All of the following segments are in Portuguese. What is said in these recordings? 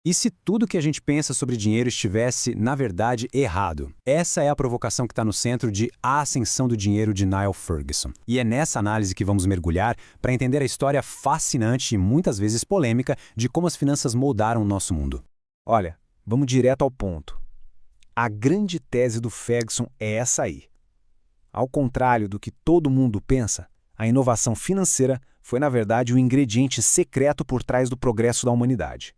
E se tudo que a gente pensa sobre dinheiro estivesse, na verdade, errado? Essa é a provocação que está no centro de A Ascensão do Dinheiro de Niall Ferguson. E é nessa análise que vamos mergulhar para entender a história fascinante e muitas vezes polêmica de como as finanças moldaram o nosso mundo. Olha, vamos direto ao ponto. A grande tese do Ferguson é essa aí. Ao contrário do que todo mundo pensa, a inovação financeira foi, na verdade, o ingrediente secreto por trás do progresso da humanidade.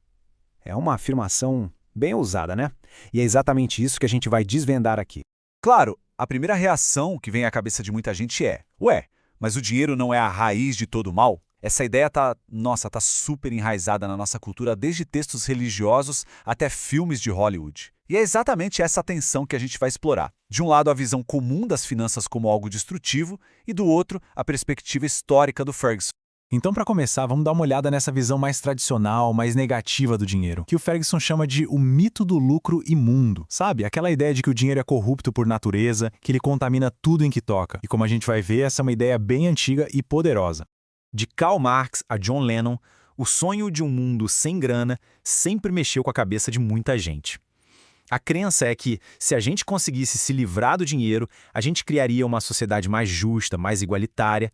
É uma afirmação bem ousada, né? E é exatamente isso que a gente vai desvendar aqui. Claro, a primeira reação que vem à cabeça de muita gente é: ué, mas o dinheiro não é a raiz de todo o mal? Essa ideia tá super enraizada na nossa cultura, desde textos religiosos até filmes de Hollywood. E é exatamente essa tensão que a gente vai explorar. De um lado, a visão comum das finanças como algo destrutivo, e do outro, a perspectiva histórica do Ferguson. Então, para começar, vamos dar uma olhada nessa visão mais tradicional, mais negativa do dinheiro, que o Ferguson chama de o mito do lucro imundo. Sabe? Aquela ideia de que o dinheiro é corrupto por natureza, que ele contamina tudo em que toca. E como a gente vai ver, essa é uma ideia bem antiga e poderosa. De Karl Marx a John Lennon, o sonho de um mundo sem grana sempre mexeu com a cabeça de muita gente. A crença é que, se a gente conseguisse se livrar do dinheiro, a gente criaria uma sociedade mais justa, mais igualitária.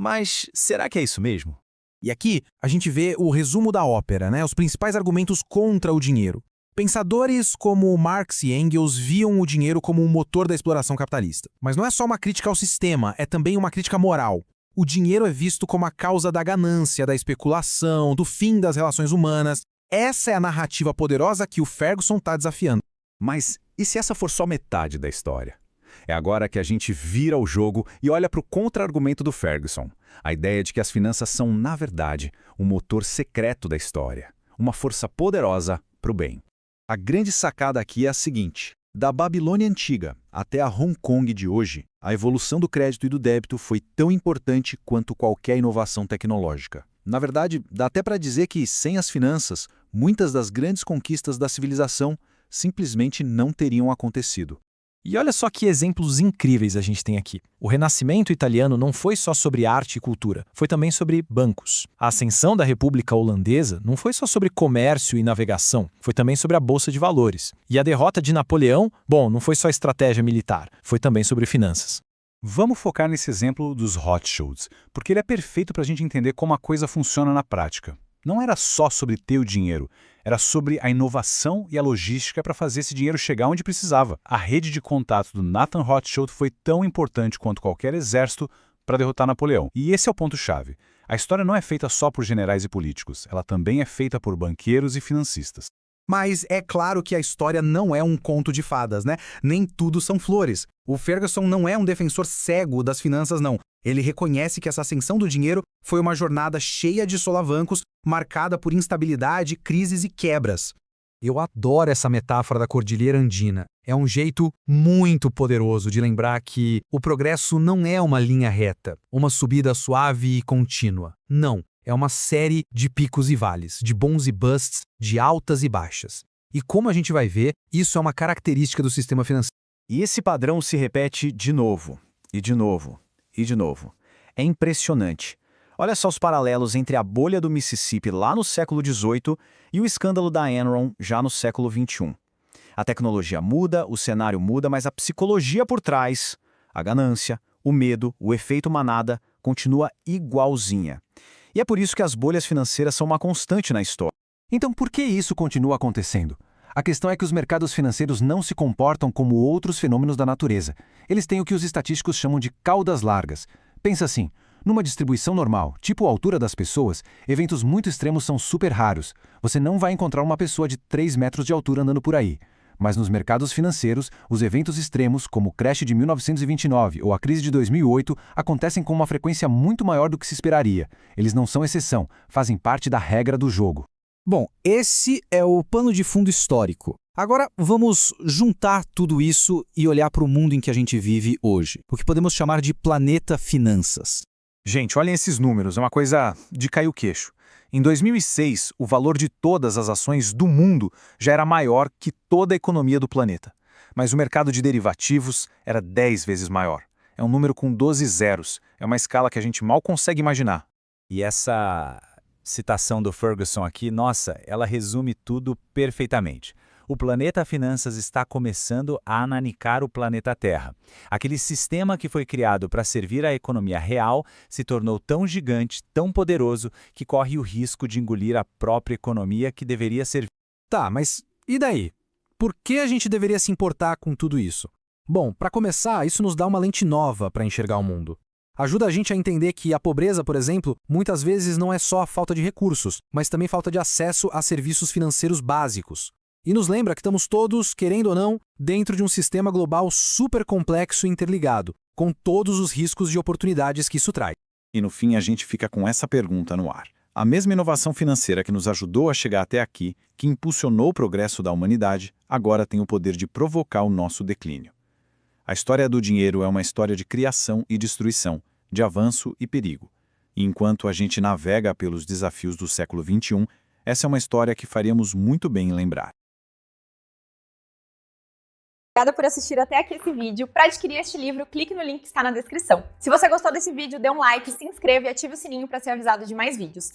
Mas será que é isso mesmo? E aqui a gente vê o resumo da ópera, né? Os principais argumentos contra o dinheiro. Pensadores como Marx e Engels viam o dinheiro como um motor da exploração capitalista. Mas não é só uma crítica ao sistema, é também uma crítica moral. O dinheiro é visto como a causa da ganância, da especulação, do fim das relações humanas. Essa é a narrativa poderosa que o Ferguson está desafiando. Mas e se essa for só metade da história? É agora que a gente vira o jogo e olha para o contra-argumento do Ferguson. A ideia de que as finanças são, na verdade, o motor secreto da história. Uma força poderosa para o bem. A grande sacada aqui é a seguinte: da Babilônia antiga até a Hong Kong de hoje, a evolução do crédito e do débito foi tão importante quanto qualquer inovação tecnológica. Na verdade, dá até para dizer que, sem as finanças, muitas das grandes conquistas da civilização simplesmente não teriam acontecido. E olha só que exemplos incríveis a gente tem aqui. O Renascimento italiano não foi só sobre arte e cultura, foi também sobre bancos. A ascensão da República Holandesa não foi só sobre comércio e navegação, foi também sobre a Bolsa de Valores. E a derrota de Napoleão, não foi só estratégia militar, foi também sobre finanças. Vamos focar nesse exemplo dos Rothschilds, porque ele é perfeito para a gente entender como a coisa funciona na prática. Não era só sobre ter o dinheiro, era sobre a inovação e a logística para fazer esse dinheiro chegar onde precisava. A rede de contato do Nathan Rothschild foi tão importante quanto qualquer exército para derrotar Napoleão. E esse é o ponto-chave. A história não é feita só por generais e políticos, ela também é feita por banqueiros e financistas. Mas é claro que a história não é um conto de fadas, né? Nem tudo são flores. O Ferguson não é um defensor cego das finanças, não. Ele reconhece que essa ascensão do dinheiro foi uma jornada cheia de solavancos, marcada por instabilidade, crises e quebras. Eu adoro essa metáfora da Cordilheira Andina. É um jeito muito poderoso de lembrar que o progresso não é uma linha reta, uma subida suave e contínua. Não. É uma série de picos e vales, de bons e busts, de altas e baixas. E como a gente vai ver, isso é uma característica do sistema financeiro. E esse padrão se repete de novo, e de novo, e de novo. É impressionante. Olha só os paralelos entre a bolha do Mississippi lá no século XVIII e o escândalo da Enron já no século XXI. A tecnologia muda, o cenário muda, mas a psicologia por trás, a ganância, o medo, o efeito manada, continua igualzinha. E é por isso que as bolhas financeiras são uma constante na história. Então, por que isso continua acontecendo? A questão é que os mercados financeiros não se comportam como outros fenômenos da natureza. Eles têm o que os estatísticos chamam de caudas largas. Pensa assim, numa distribuição normal, tipo a altura das pessoas, eventos muito extremos são super raros. Você não vai encontrar uma pessoa de 3 metros de altura andando por aí. Mas nos mercados financeiros, os eventos extremos, como o crash de 1929 ou a crise de 2008, acontecem com uma frequência muito maior do que se esperaria. Eles não são exceção, fazem parte da regra do jogo. Bom, esse é o pano de fundo histórico. Agora vamos juntar tudo isso e olhar para o mundo em que a gente vive hoje, o que podemos chamar de planeta finanças. Gente, olhem esses números, é uma coisa de cair o queixo. Em 2006, o valor de todas as ações do mundo já era maior que toda a economia do planeta. Mas o mercado de derivativos era 10 vezes maior. É um número com 12 zeros. É uma escala que a gente mal consegue imaginar. E essa citação do Ferguson aqui, nossa, ela resume tudo perfeitamente. O planeta Finanças está começando a ananicar o planeta Terra. Aquele sistema que foi criado para servir à economia real se tornou tão gigante, tão poderoso, que corre o risco de engolir a própria economia que deveria servir. Tá, mas e daí? Por que a gente deveria se importar com tudo isso? Bom, para começar, isso nos dá uma lente nova para enxergar o mundo. Ajuda a gente a entender que a pobreza, por exemplo, muitas vezes não é só a falta de recursos, mas também falta de acesso a serviços financeiros básicos. E nos lembra que estamos todos, querendo ou não, dentro de um sistema global super complexo e interligado, com todos os riscos e oportunidades que isso traz. E no fim a gente fica com essa pergunta no ar. A mesma inovação financeira que nos ajudou a chegar até aqui, que impulsionou o progresso da humanidade, agora tem o poder de provocar o nosso declínio. A história do dinheiro é uma história de criação e destruição, de avanço e perigo. E enquanto a gente navega pelos desafios do século XXI, essa é uma história que faríamos muito bem em lembrar. Obrigada por assistir até aqui esse vídeo. Para adquirir este livro, clique no link que está na descrição. Se você gostou desse vídeo, dê um like, se inscreva e ative o sininho para ser avisado de mais vídeos.